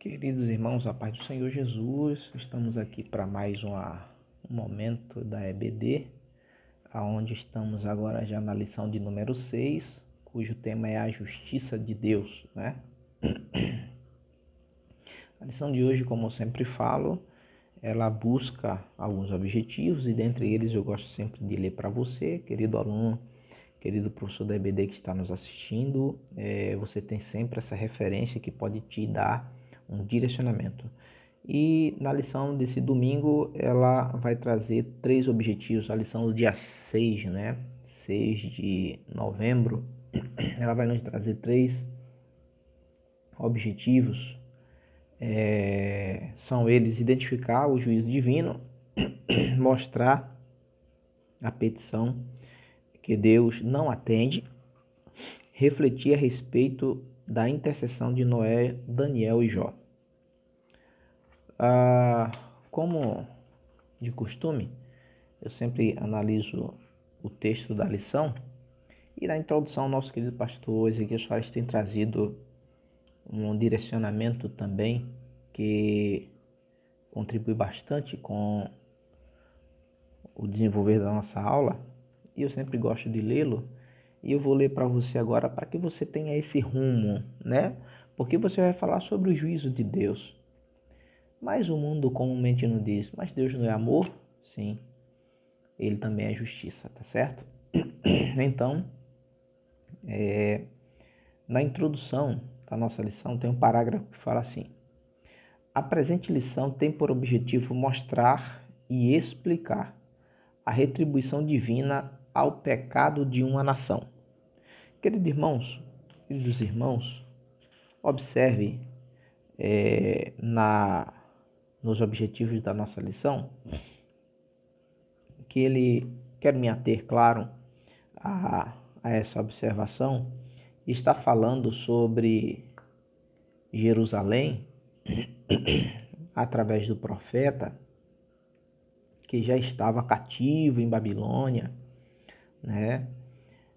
Queridos irmãos, a paz do Senhor Jesus, estamos aqui para mais um momento da EBD, onde estamos agora já na lição de número 6, cujo tema é a justiça de Deus, né? A lição de hoje, como eu sempre falo, ela busca alguns objetivos e dentre eles eu gosto sempre de ler para você, querido aluno, querido professor da EBD que está nos assistindo, você tem sempre essa referência que pode te dar um direcionamento. E na lição desse domingo, ela vai trazer 3 objetivos. A lição do dia 6, né? 6 de novembro, ela vai nos trazer 3 objetivos. São eles: identificar o juízo divino, mostrar a petição que Deus não atende, refletir a respeito da intercessão de Noé, Daniel e Jó. Como de costume, eu sempre analiso o texto da lição e na introdução nosso querido pastor Ezequiel Soares tem trazido um direcionamento também que contribui bastante com o desenvolver da nossa aula e eu sempre gosto de lê-lo e eu vou ler para você agora para que você tenha esse rumo, né? Porque você vai falar sobre o juízo de Deus. Mas o mundo comumente não diz, mas Deus não é amor? Sim, Ele também é justiça, tá certo? Então, na introdução da nossa lição tem um parágrafo que fala assim: a presente lição tem por objetivo mostrar e explicar a retribuição divina ao pecado de uma nação. Queridos irmãos, observe nos objetivos da nossa lição que ele quer me ater, claro, a essa observação. Está falando sobre Jerusalém através do profeta que já estava cativo em Babilônia, né?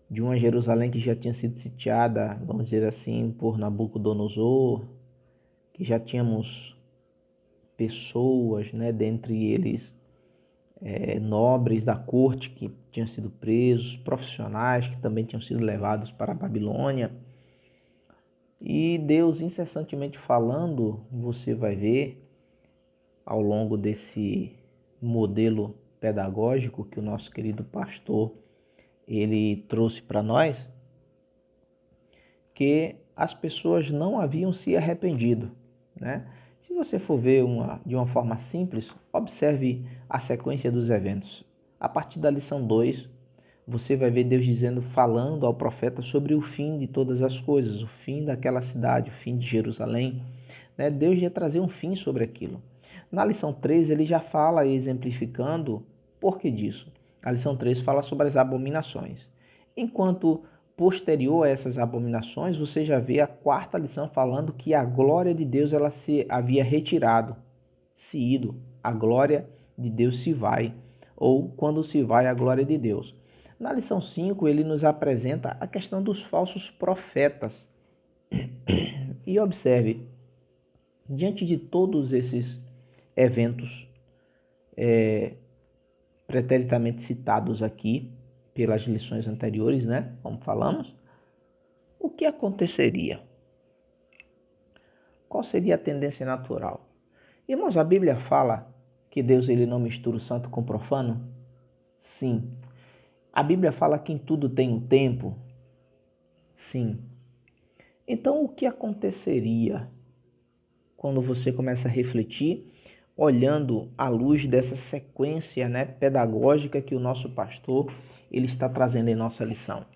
De uma Jerusalém que já tinha sido sitiada, vamos dizer assim, por Nabucodonosor, que já tínhamos pessoas, né, dentre eles nobres da corte que tinham sido presos, profissionais que também tinham sido levados para a Babilônia. E Deus incessantemente falando, você vai ver ao longo desse modelo pedagógico que o nosso querido pastor ele trouxe para nós, que as pessoas não haviam se arrependido, né? Se você for ver de uma forma simples, observe a sequência dos eventos. A partir da lição 2, você vai ver Deus falando ao profeta sobre o fim de todas as coisas, o fim daquela cidade, o fim de Jerusalém, né? Deus ia trazer um fim sobre aquilo. Na lição 3, ele já fala exemplificando por que disso. A lição 3 fala sobre as abominações. Enquanto posterior a essas abominações, você já vê a 4ª lição falando que a glória de Deus ela se havia retirado, se ido. A glória de Deus se vai, ou quando se vai a glória de Deus. Na lição 5, ele nos apresenta a questão dos falsos profetas. E observe, diante de todos esses eventos preteritamente citados aqui pelas lições anteriores, né? Como falamos, o que aconteceria? Qual seria a tendência natural? Irmãos, a Bíblia fala que Deus ele não mistura o santo com o profano? Sim. A Bíblia fala que em tudo tem um tempo? Sim. Então, o que aconteceria quando você começa a refletir, olhando à luz dessa sequência, né, pedagógica que o nosso pastor ele está trazendo em nossa lição?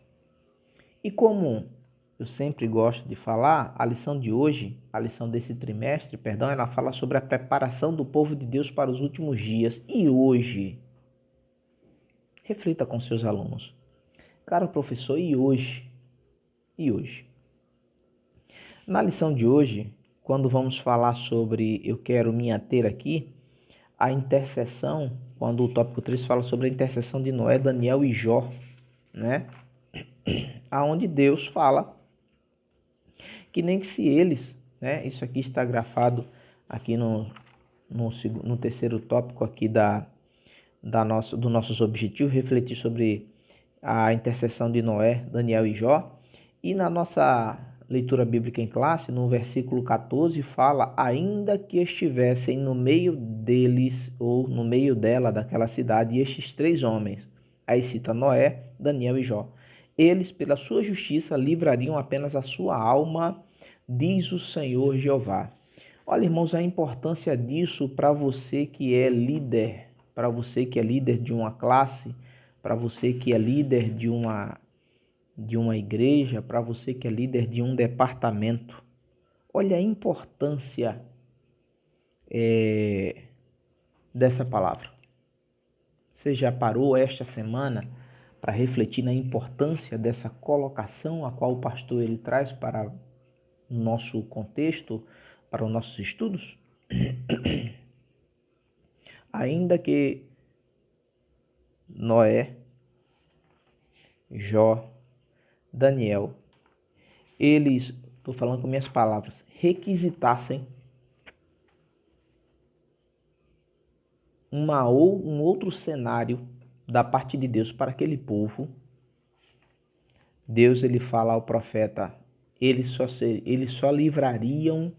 E como eu sempre gosto de falar, a lição de hoje, a lição desse trimestre, perdão, ela fala sobre a preparação do povo de Deus para os últimos dias. E hoje? Reflita com seus alunos. Caro professor, e hoje? E hoje? Na lição de hoje, quando vamos falar sobre, eu quero me ater aqui, a intercessão, quando o tópico 3 fala sobre a intercessão de Noé, Daniel e Jó, né? Aonde Deus fala que nem que se eles né? Isso aqui está grafado aqui no terceiro tópico aqui do nossos objetivos, refletir sobre a intercessão de Noé, Daniel e Jó. E na nossa leitura bíblica em classe, no versículo 14, fala: ainda que estivessem no meio deles, ou no meio dela, daquela cidade, estes 3 homens. Aí cita Noé, Daniel e Jó. Eles, pela sua justiça, livrariam apenas a sua alma, diz o Senhor Jeová. Olha, irmãos, a importância disso para você que é líder, para você que é líder de uma classe, para você que é líder de uma igreja, para você que é líder de um departamento. Olha a importância dessa palavra. Você já parou esta semana para refletir na importância dessa colocação a qual o pastor ele traz para o nosso contexto, para os nossos estudos? Ainda que Noé, Jó, Daniel, eles, estou falando com minhas palavras, requisitassem um outro cenário da parte de Deus para aquele povo, Deus ele fala ao profeta, eles só livrariam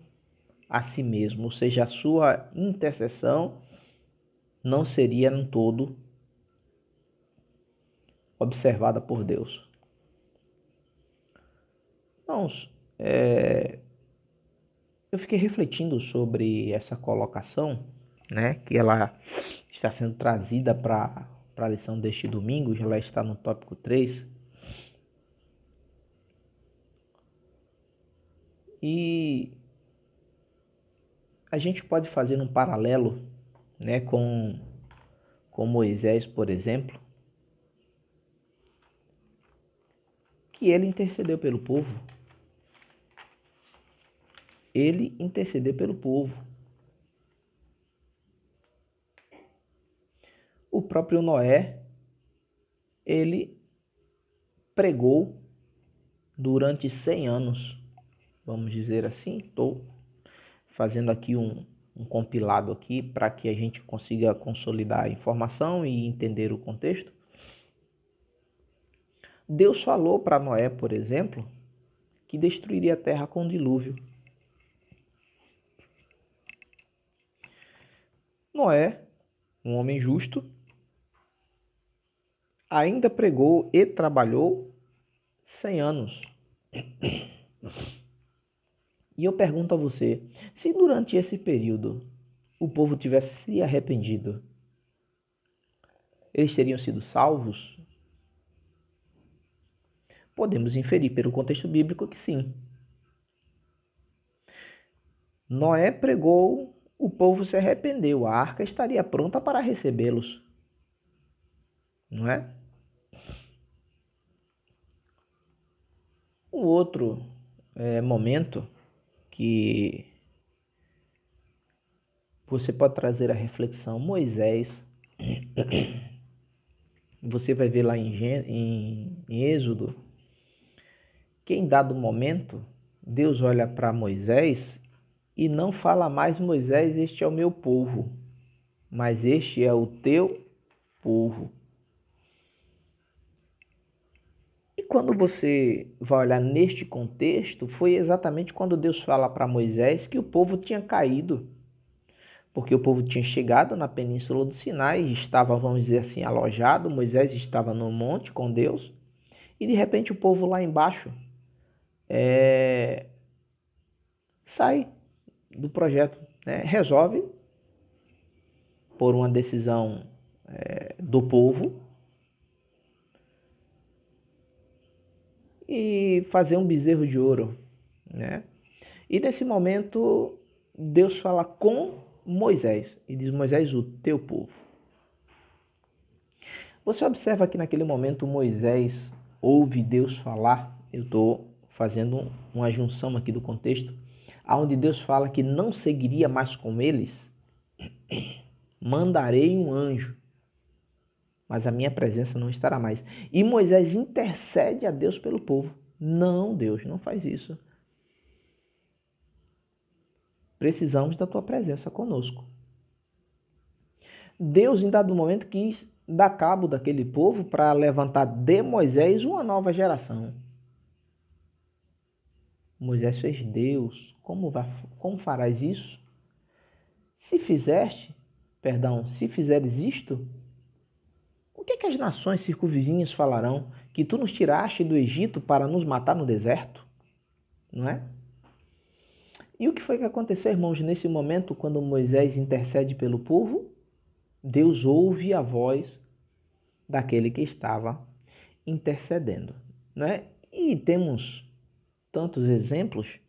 a si mesmo, ou seja, a sua intercessão não seria em todo observada por Deus. Irmãos, eu fiquei refletindo sobre essa colocação, né, que ela está sendo trazida para a lição deste domingo, já ela está no tópico 3. E a gente pode fazer um paralelo, né, com Moisés, por exemplo, que ele intercedeu pelo povo. Ele intercedeu pelo povo. O próprio Noé, ele pregou durante 100 anos, vamos dizer assim. Estou fazendo aqui um compilado aqui para que a gente consiga consolidar a informação e entender o contexto. Deus falou para Noé, por exemplo, que destruiria a terra com dilúvio. Noé, um homem justo, ainda pregou e trabalhou 100 anos. E eu pergunto a você, se durante esse período o povo tivesse se arrependido, eles teriam sido salvos? Podemos inferir pelo contexto bíblico que sim. Noé pregou, o povo se arrependeu, a arca estaria pronta para recebê-los. Não é? Um outro momento que você pode trazer a reflexão, Moisés, você vai ver lá em Êxodo, que em dado momento, Deus olha para Moisés e não fala mais: Moisés, este é o meu povo, mas este é o teu povo. E quando você vai olhar neste contexto, foi exatamente quando Deus fala para Moisés que o povo tinha caído, porque o povo tinha chegado na península do Sinai, estava, vamos dizer assim, alojado. Moisés estava no monte com Deus, e de repente o povo lá embaixo sai do projeto, né? Resolve, por uma decisão do povo, e fazer um bezerro de ouro, né? E nesse momento Deus fala com Moisés e diz: Moisés, o teu povo. Você observa que naquele momento Moisés ouve Deus falar. Eu estou fazendo uma junção aqui do contexto, aonde Deus fala que não seguiria mais com eles. Mandarei um anjo, mas a minha presença não estará mais. E Moisés intercede a Deus pelo povo. Não, Deus, não faz isso. Precisamos da tua presença conosco. Deus, em dado momento, quis dar cabo daquele povo para levantar de Moisés uma nova geração. Moisés fez: Deus, como farás isso? Se fizeres isto, o que as nações circunvizinhas falarão? Que tu nos tiraste do Egito para nos matar no deserto? Não é? E o que foi que aconteceu, irmãos, nesse momento, quando Moisés intercede pelo povo? Deus ouve a voz daquele que estava intercedendo, não é? E temos tantos exemplos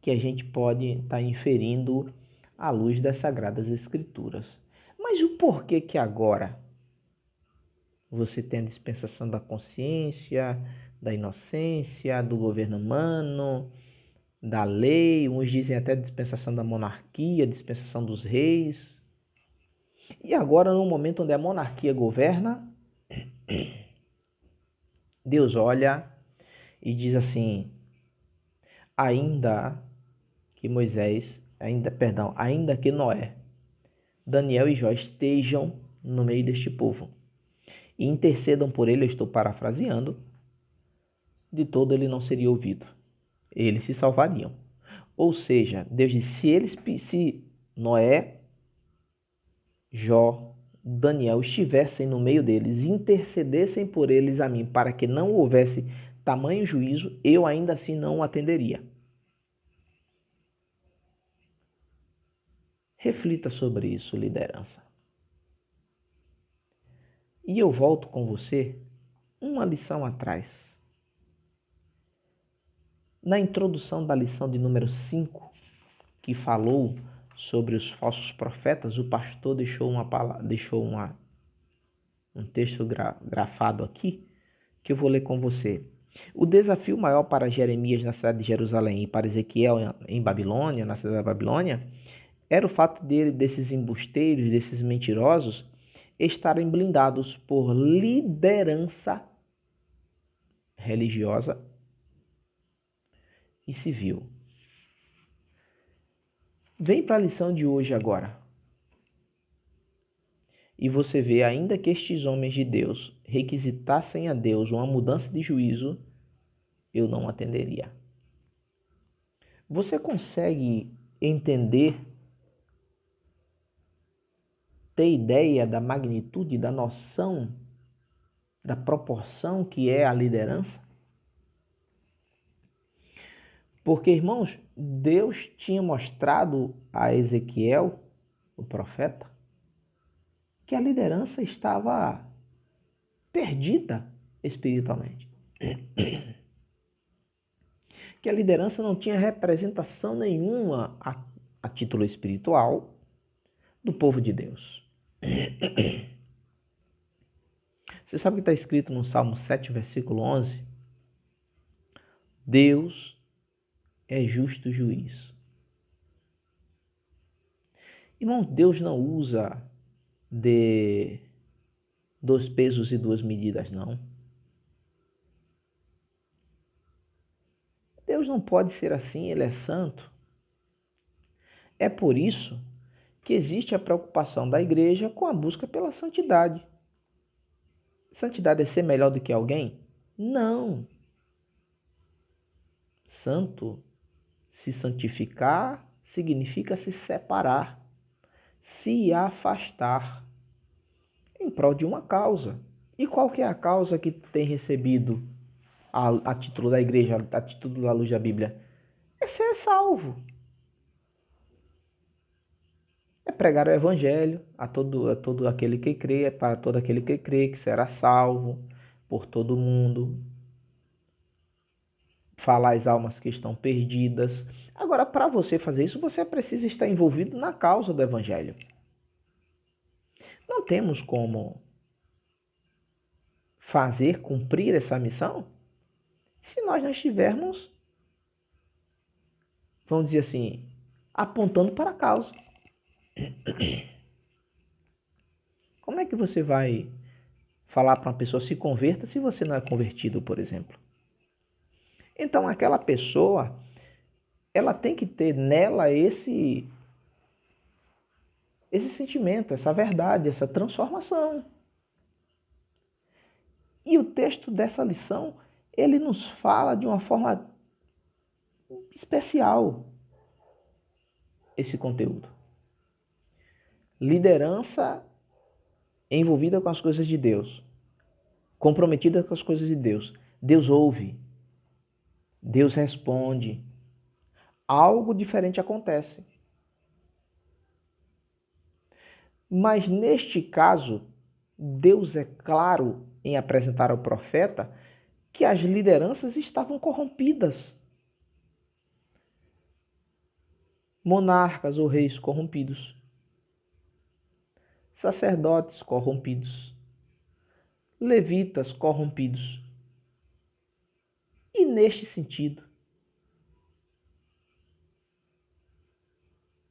que a gente pode estar inferindo à luz das Sagradas Escrituras. Mas o porquê que agora você tem a dispensação da consciência, da inocência, do governo humano, da lei, uns dizem até dispensação da monarquia, dispensação dos reis. E agora, no momento onde a monarquia governa, Deus olha e diz assim: ainda que Noé, Daniel e Jó estejam no meio deste povo e intercedam por ele, eu estou parafraseando, de todo ele não seria ouvido. Eles se salvariam. Ou seja, Deus disse: se Noé, Jó, Daniel estivessem no meio deles, intercedessem por eles a mim, para que não houvesse tamanho juízo, eu ainda assim não o atenderia. Reflita sobre isso, liderança. E eu volto com você uma lição atrás. Na introdução da lição de número 5, que falou sobre os falsos profetas, o pastor deixou um texto grafado aqui, que eu vou ler com você. O desafio maior para Jeremias na cidade de Jerusalém e para Ezequiel em Babilônia, na cidade da Babilônia, era o fato desses embusteiros, desses mentirosos, estarem blindados por liderança religiosa e civil. Vem para a lição de hoje agora. E você vê, ainda que estes homens de Deus requisitassem a Deus uma mudança de juízo, eu não atenderia. Você consegue entender, ter ideia da magnitude, da noção, da proporção que é a liderança? Porque, irmãos, Deus tinha mostrado a Ezequiel, o profeta, que a liderança estava perdida espiritualmente. Que a liderança não tinha representação nenhuma a título espiritual do povo de Deus. Você sabe o que está escrito no Salmo 7, versículo 11? Deus é justo juiz. Irmão, Deus não usa de 2 pesos e 2 medidas, não. Deus não pode ser assim, Ele é santo. É por isso que existe a preocupação da igreja com a busca pela santidade. Santidade é ser melhor do que alguém? Não. Santo, se santificar, significa se separar, se afastar em prol de uma causa. E qual que é a causa que tem recebido a título da igreja, a título da luz da Bíblia? É ser salvo. É pregar o evangelho a todo aquele que crê, é para todo aquele que crê que será salvo por todo mundo. Falar às almas que estão perdidas. Agora, para você fazer isso, você precisa estar envolvido na causa do evangelho. Não temos como cumprir essa missão, se nós não estivermos, vamos dizer assim, apontando para a causa. Como é que você vai falar para uma pessoa se converta se você não é convertido, por exemplo? Então, aquela pessoa, ela tem que ter nela esse sentimento, essa verdade, essa transformação. E o texto dessa lição, ele nos fala de uma forma especial esse conteúdo. Liderança envolvida com as coisas de Deus, comprometida com as coisas de Deus. Deus ouve, Deus responde. Algo diferente acontece. Mas neste caso, Deus é claro em apresentar ao profeta que as lideranças estavam corrompidas. Monarcas ou reis corrompidos. Sacerdotes corrompidos. Levitas corrompidos. E neste sentido,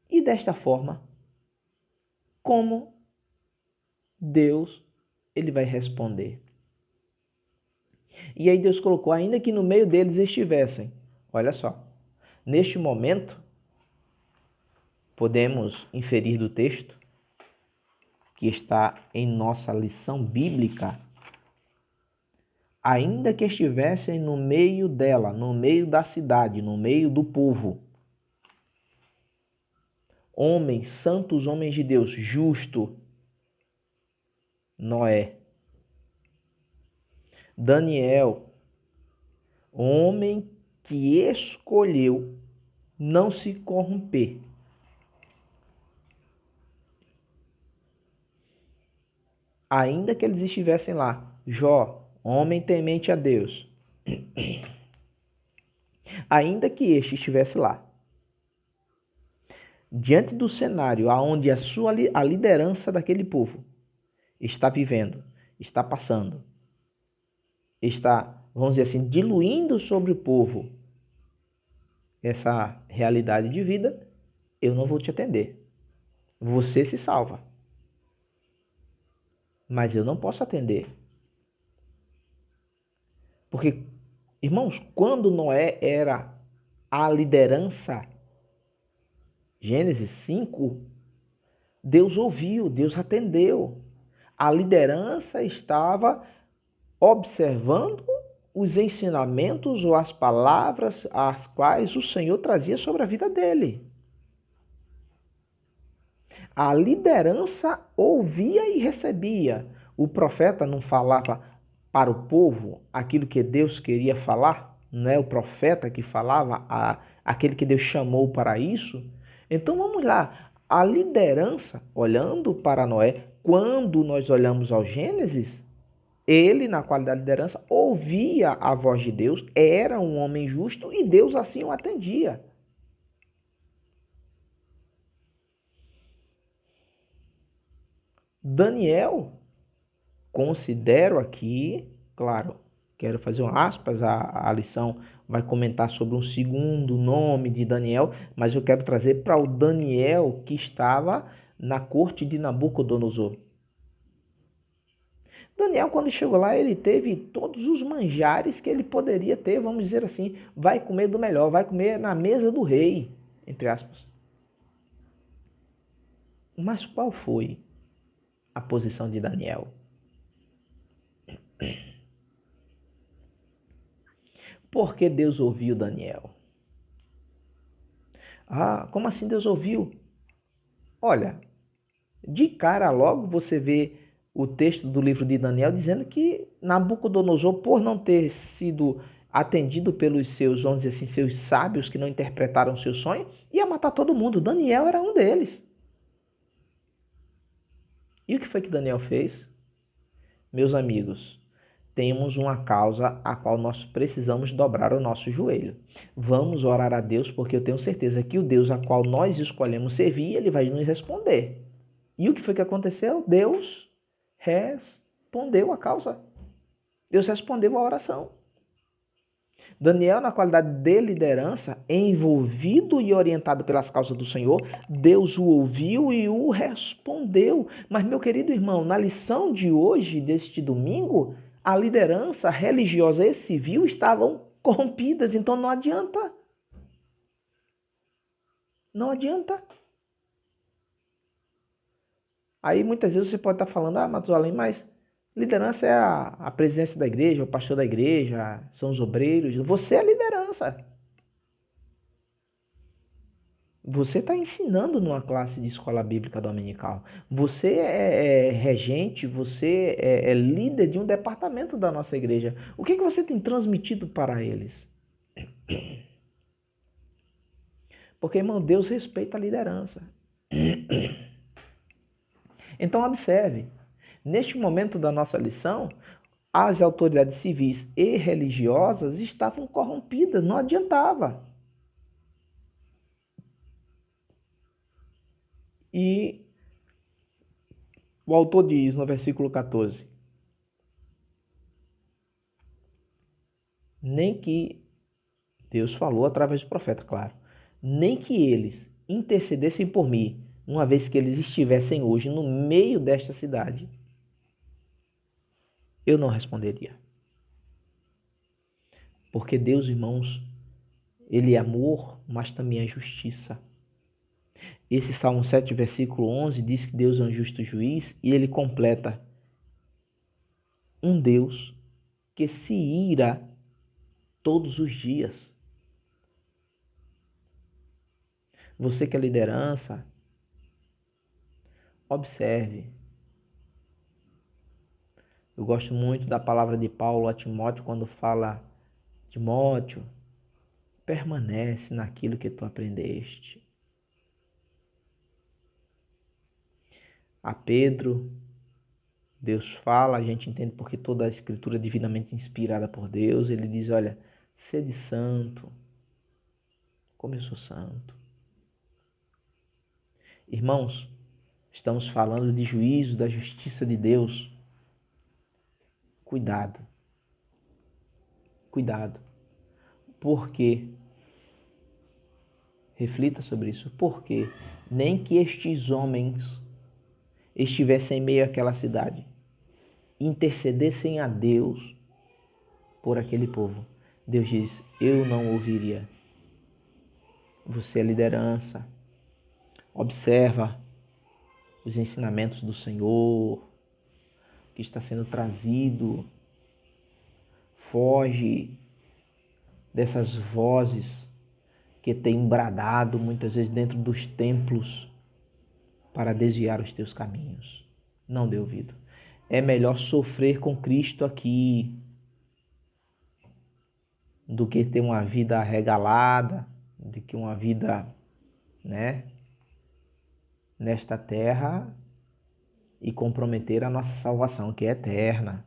e desta forma, como Deus ele vai responder? E aí Deus colocou, ainda que no meio deles estivessem. Olha só, neste momento, podemos inferir do texto, que está em nossa lição bíblica, ainda que estivessem no meio dela, no meio da cidade, no meio do povo, homens, santos homens de Deus, justo, Noé, Daniel, homem que escolheu não se corromper. Ainda que eles estivessem lá, Jó, homem temente a Deus, ainda que este estivesse lá, diante do cenário onde a liderança daquele povo está vivendo, está passando, está, vamos dizer assim, diluindo sobre o povo essa realidade de vida, eu não vou te atender. Você se salva. Mas eu não posso atender. Porque, irmãos, quando Noé era a liderança, Gênesis 5, Deus ouviu, Deus atendeu. A liderança estava observando os ensinamentos ou as palavras as quais o Senhor trazia sobre a vida dele. A liderança ouvia e recebia. O profeta não falava para o povo aquilo que Deus queria falar, não é o profeta que falava, aquele que Deus chamou para isso. Então vamos lá, a liderança, olhando para Noé, quando nós olhamos ao Gênesis, ele, na qualidade de liderança, ouvia a voz de Deus, era um homem justo e Deus assim o atendia. Daniel, considero aqui, claro, quero fazer um aspas, a lição vai comentar sobre um segundo nome de Daniel, mas eu quero trazer para o Daniel que estava na corte de Nabucodonosor. Daniel, quando chegou lá, ele teve todos os manjares que ele poderia ter, vamos dizer assim, vai comer do melhor, vai comer na mesa do rei, entre aspas. Mas qual foi a posição de Daniel? Por que Deus ouviu Daniel? Ah, como assim Deus ouviu? Olha, de cara logo você vê o texto do livro de Daniel dizendo que Nabucodonosor, por não ter sido atendido pelos seus, vamos dizer assim, seus sábios que não interpretaram seu sonho, ia matar todo mundo. Daniel era um deles. E o que foi que Daniel fez? Meus amigos, temos uma causa a qual nós precisamos dobrar o nosso joelho. Vamos orar a Deus, porque eu tenho certeza que o Deus a qual nós escolhemos servir, ele vai nos responder. E o que foi que aconteceu? Deus respondeu a causa. Deus respondeu a oração. Daniel, na qualidade de liderança, envolvido e orientado pelas causas do Senhor, Deus o ouviu e o respondeu. Mas, meu querido irmão, na lição de hoje, deste domingo, a liderança religiosa e civil estavam corrompidas, então não adianta. Não adianta. Aí muitas vezes você pode estar falando, Matusalém, mas liderança é a presidência da igreja, o pastor da igreja, são os obreiros. Você é a liderança. Você está ensinando numa classe de escola bíblica dominical. Você é regente, você é líder de um departamento da nossa igreja. O que você tem transmitido para eles? Porque, irmão, Deus respeita a liderança. Então, observe. Neste momento da nossa lição, as autoridades civis e religiosas estavam corrompidas, não adiantava. E o autor diz no versículo 14: nem que Deus falou através do profeta, claro, nem que eles intercedessem por mim, uma vez que eles estivessem hoje no meio desta cidade, eu não responderia. Porque Deus, irmãos, Ele é amor, mas também é justiça. Esse Salmo 7, versículo 11, diz que Deus é um justo juiz e ele completa: um Deus que se ira todos os dias. Você que é liderança, observe. Eu gosto muito da palavra de Paulo a Timóteo quando fala: Timóteo, permanece naquilo que tu aprendeste. A Pedro, Deus fala, a gente entende porque toda a escritura é divinamente inspirada por Deus. Ele diz, olha, sede santo, como eu sou santo. Irmãos, estamos falando de juízo, da justiça de Deus. Cuidado. Cuidado. Por quê? Reflita sobre isso. Por quê? Nem que estes homens estivessem em meio àquela cidade, intercedessem a Deus por aquele povo. Deus diz, eu não ouviria. Você é liderança. Observa os ensinamentos do Senhor que está sendo trazido. Foge dessas vozes que têm bradado muitas vezes dentro dos templos para desviar os teus caminhos. Não dê ouvido. É melhor sofrer com Cristo aqui do que ter uma vida arregalada, do que uma vida, nesta terra e comprometer a nossa salvação, que é eterna.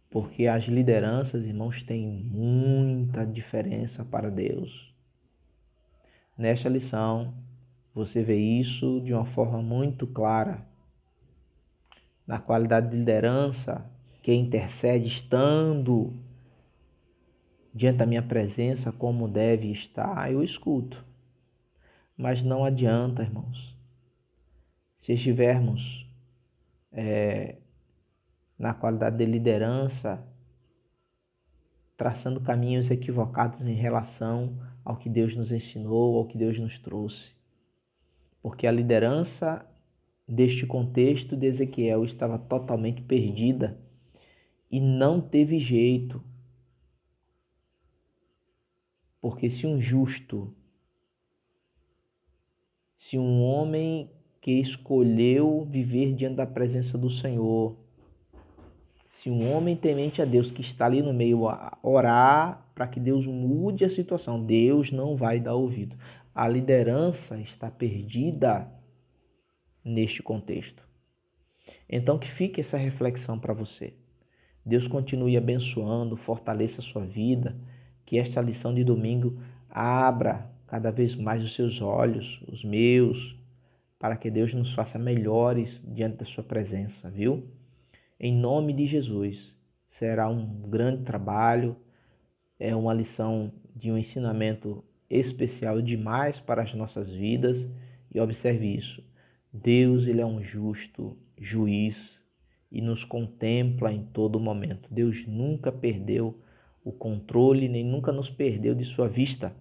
Porque as lideranças, irmãos, têm muita diferença para Deus. Nesta lição, você vê isso de uma forma muito clara. Na qualidade de liderança, que intercede estando diante da minha presença como deve estar, eu escuto. Mas não adianta, irmãos. Se estivermos na qualidade de liderança, traçando caminhos equivocados em relação ao que Deus nos ensinou, ao que Deus nos trouxe. Porque a liderança deste contexto de Ezequiel estava totalmente perdida e não teve jeito. Porque se um justo, se um homem que escolheu viver diante da presença do Senhor, se um homem temente a Deus que está ali no meio a orar para que Deus mude a situação, Deus não vai dar ouvido. A liderança está perdida neste contexto. Então que fique essa reflexão para você. Deus continue abençoando, fortaleça a sua vida, que esta lição de domingo abra cada vez mais os seus olhos, os meus, para que Deus nos faça melhores diante da sua presença, viu? Em nome de Jesus, será um grande trabalho, é uma lição de um ensinamento especial demais para as nossas vidas. E observe isso, Deus, ele é um justo juiz e nos contempla em todo momento. Deus nunca perdeu o controle, nem nunca nos perdeu de sua vista.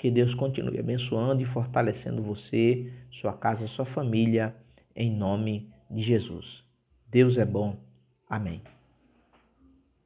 Que Deus continue abençoando e fortalecendo você, sua casa, sua família, em nome de Jesus. Deus é bom. Amém.